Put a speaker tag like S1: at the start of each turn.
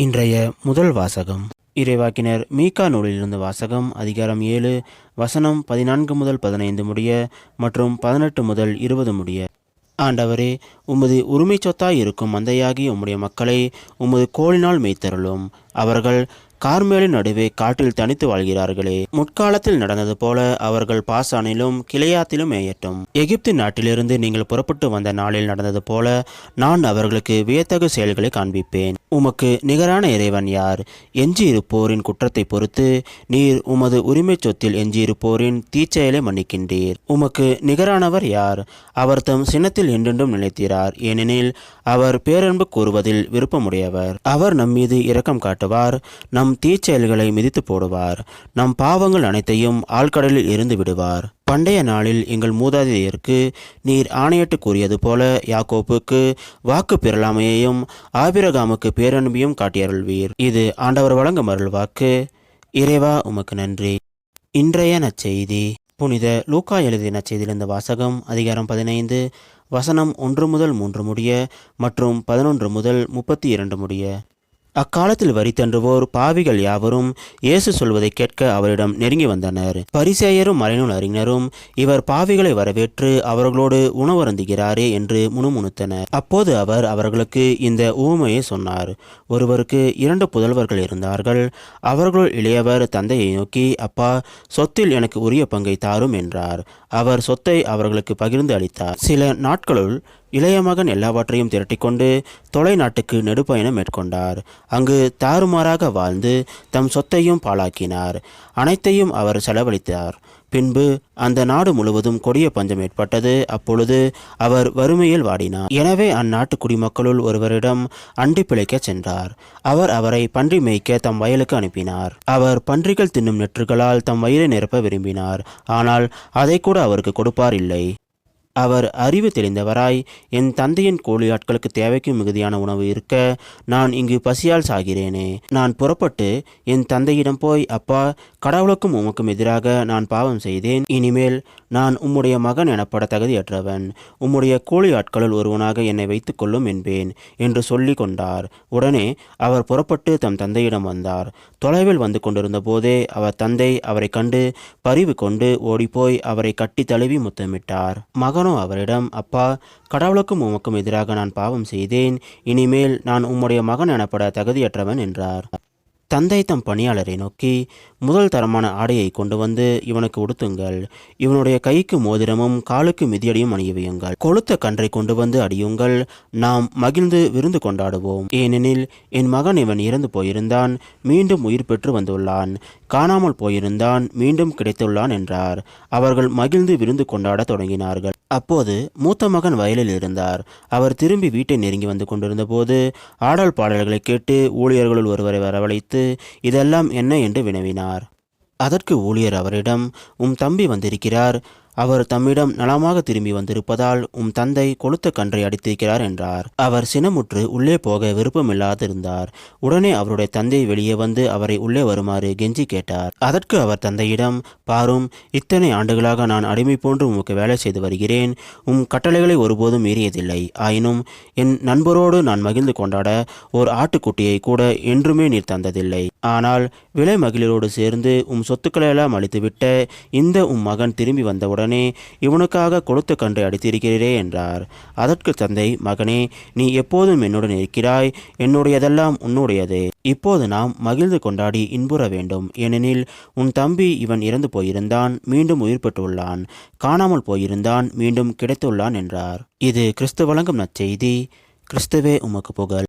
S1: இன்றைய முதல் வாசகம் இறைவாக்கினர் மீகா நூலிலிருந்து வாசகம். அதிகாரம் 7 வசனம் 14 முதல் 15 முடிய மற்றும் 18 முதல் 20 முடிய. ஆண்டவரே, உமது உரிமை சொத்தாய் இருக்கும் மந்தையாகி உம்முடைய மக்களை உமது கோலினால் மேய்த்தருளும். அவர்கள் கார்மேலின் நடுவே காட்டில் தனித்து வாழ்கிறார்களே. முற்காலத்தில் நடந்தது போல அவர்கள் பாசானிலும் கிளையாத்திலும் மேயட்டும். எகிப்து நாட்டிலிருந்து நீங்கள் புறப்பட்டு வந்த நாளில் நடந்தது போல நான் அவர்களுக்கு வியத்தகு செயல்களை காண்பிப்பேன். உமக்கு நிகரான இறைவன் யார்? எஞ்சியிருப்போரின் குற்றத்தை பொறுத்து நீர் உமது உரிமை சொத்தில் எஞ்சியிருப்போரின் தீச்செயலை மன்னிக்கின்றீர். உமக்கு நிகரானவர் யார்? அவர் தம் சினத்தில் என்றென்றும் நிலைத்திரார். ஏனெனில் அவர் பேரன்பு கூறுவதில் விருப்பமுடையவர். அவர் நம்மீது இரக்கம் காட்டுவார். நம் தீச்செயல்களை மிதித்து போடுவார். நம் பாவங்கள் அனைத்தையும் ஆழ்கடலில் இருந்து விடுவார். பண்டைய நாளில் எங்கள் மூதாதையருக்கு நீர் ஆணையிட்டு கூறியது போல யாக்கோப்புக்கு வாக்கு பெறலாமையையும் ஆபிரகாமுக்கு பேரன்பையும் காட்டியருள்வீர். இது ஆண்டவர் வழங்கும் அருள் வாக்கு. இறைவா, உமக்கு நன்றி. இன்றைய நற்செய்தி புனித லூக்கா எழுதிய நற்செய்தியிலிருந்து வாசகம். அதிகாரம் 15 வசனம் 1 முதல் 3 முடிய மற்றும் 11 முதல் 32 முடிய. அக்காலத்தில் வரி தண்டுவோர் பாவிகள் யாவரும் இயேசு சொல்வதை கேட்க அவரிடம் நெருங்கி வந்தனர். பரிசேயரும் மறைநூல் அறிஞரும் இவர் பாவிகளை வரவேற்று அவர்களோடு உணவருந்துகிறாரே என்று முணுமுணுத்தனர். அப்போது அவர் அவர்களுக்கு இந்த உவமையை சொன்னார். ஒருவருக்கு 2 புதல்வர்கள் இருந்தார்கள். அவர்களுள் இளையவர் தந்தையை நோக்கி, அப்பா, சொத்தில் எனக்கு உரிய பங்கை தாரும் என்றார். அவர் சொத்தை அவர்களுக்கு பகிர்ந்து அளித்தார். சில நாட்களுள் இளைய மகன் எல்லாவற்றையும் திரட்டிக்கொண்டு தொலை நாட்டுக்கு நெடுப்பயணம் மேற்கொண்டார். அங்கு தாறுமாறாக வாழ்ந்து தம் சொத்தையும் பாழாக்கினார். அனைத்தையும் அவர் செலவழித்தார். பின்பு அந்த நாடு முழுவதும் கொடிய பஞ்சம் ஏற்பட்டது. அப்பொழுது அவர் வறுமையில் வாடினார். எனவே அந்நாட்டு குடிமக்களுள் ஒருவரிடம் அண்டி பிழைக்க சென்றார். அவர் அவரை பன்றி மேய்க்க தம் வயலுக்கு அனுப்பினார். அவர் பன்றிகள் தின்னும் நெற்றுகளால் தம் வயிறை நிரப்ப விரும்பினார். ஆனால் அதை கூட அவருக்கு கொடுப்பார் இல்லை. அவர் அறிவு தெளிந்தவராய், என் தந்தையின் கூலி ஆட்களுக்கு தேவைக்கு மிகுதியான உணவு இருக்க நான் இங்கு பசியால் சாகிறேனே. நான் புறப்பட்டு என் தந்தையிடம் போய், அப்பா, கடவுளுக்கும் உமக்கும் எதிராக நான் பாவம் செய்தேன். இனிமேல் நான் உம்முடைய மகன் எனப்பட தகுதியற்றவன். உம்முடைய கூலி ஆட்களுள் ஒருவனாக என்னை வைத்துக் கொள்ளும் என்பேன் என்று சொல்லி கொண்டார். உடனே அவர் புறப்பட்டு தம் தந்தையிடம் வந்தார். தொலைவில் வந்து கொண்டிருந்த போதே அவர் தந்தை அவரை கண்டு பரிவு கொண்டு ஓடிப்போய் அவரை கட்டி தழுவி முத்தமிட்டார். மகனோ அவரிடம், அப்பா, கடவுளுக்கும் உமக்கும் எதிராக நான் பாவம் செய்தேன். இனிமேல் நான் உம்முடைய மகன் எனப்பட தகுதியற்றவன் என்றார். தந்தை தம் பணியாளரை நோக்கி, முதல் தரமான ஆடையை கொண்டு வந்து இவனுக்கு உடுத்துங்கள். இவனுடைய கைக்கு மோதிரமும் காலுக்கு மிதியடியும் அணிவியுங்கள். கொழுத்த கன்றை கொண்டு வந்து அடியுங்கள். நாம் மகிழ்ந்து விருந்து கொண்டாடுவோம். ஏனெனில் என் மகன் இவன் இறந்து போயிருந்தான், மீண்டும் உயிர் பெற்று வந்துள்ளான். காணாமல் போயிருந்தான், மீண்டும் கிடைத்துள்ளான் என்றார். அவர்கள் மகிழ்ந்து விருந்து கொண்டாட தொடங்கினார்கள். அப்போது மூத்த மகன் வயலில் இருந்தார். அவர் திரும்பி வீட்டை நெருங்கி வந்து கொண்டிருந்த போது ஆடல் பாடல்களை கேட்டு ஊழியர்களுள் ஒருவரை வரவழைத்து, இதெல்லாம் என்ன என்று வினவினார். அதற்கு ஊழியர் அவரிடம், உம் தம்பி வந்திருக்கிறார். அவர் தம்மிடம் நலமாக திரும்பி வந்திருப்பதால் உம் தந்தை கொழுத்த கன்றை அடித்திருக்கிறார் என்றார். அவர் சினமுற்று உள்ளே போக விருப்பமில்லாதிருந்தார். உடனே அவருடைய தந்தை வெளியே வந்து அவரை உள்ளே வருமாறு கெஞ்சி கேட்டார். அதற்கு அவர் தந்தையிடம், பாரும், இத்தனை ஆண்டுகளாக நான் அடிமை போன்று உமக்கு வேலை செய்து வருகிறேன். உம் கட்டளைகளை ஒருபோதும் மீறியதில்லை. ஆயினும் என் நண்பரோடு நான் மகிழ்ந்து கொண்டாட ஓர் ஆட்டுக்குட்டியை கூட என்றுமே நீர் தந்ததில்லை. ஆனால் விலை மகிழரோடு சேர்ந்து உம் சொத்துக்களெல்லாம் அளித்துவிட்ட இந்த உம் மகன் திரும்பி வந்தவுடன் இவனுக்காக கொழுத்த கன்றை அடித்திருக்கிறீரே என்றார். அதற்கு தந்தை, மகனே, நீ எப்போதும் என்னுடன் இருக்கிறாய். என்னுடையதெல்லாம் உன்னுடையது. இப்போது நாம் மகிழ்ந்து கொண்டாடி இன்புற வேண்டும். ஏனெனில் உன் தம்பி இவன் இறந்து போயிருந்தான், மீண்டும் உயிர் பெற்றுள்ளான். காணாமல் போயிருந்தான், மீண்டும் கிடைத்துள்ளான் என்றார். இது கிறிஸ்து வழங்கும் நற்செய்தி. கிறிஸ்துவே, உமக்கு புகழ்.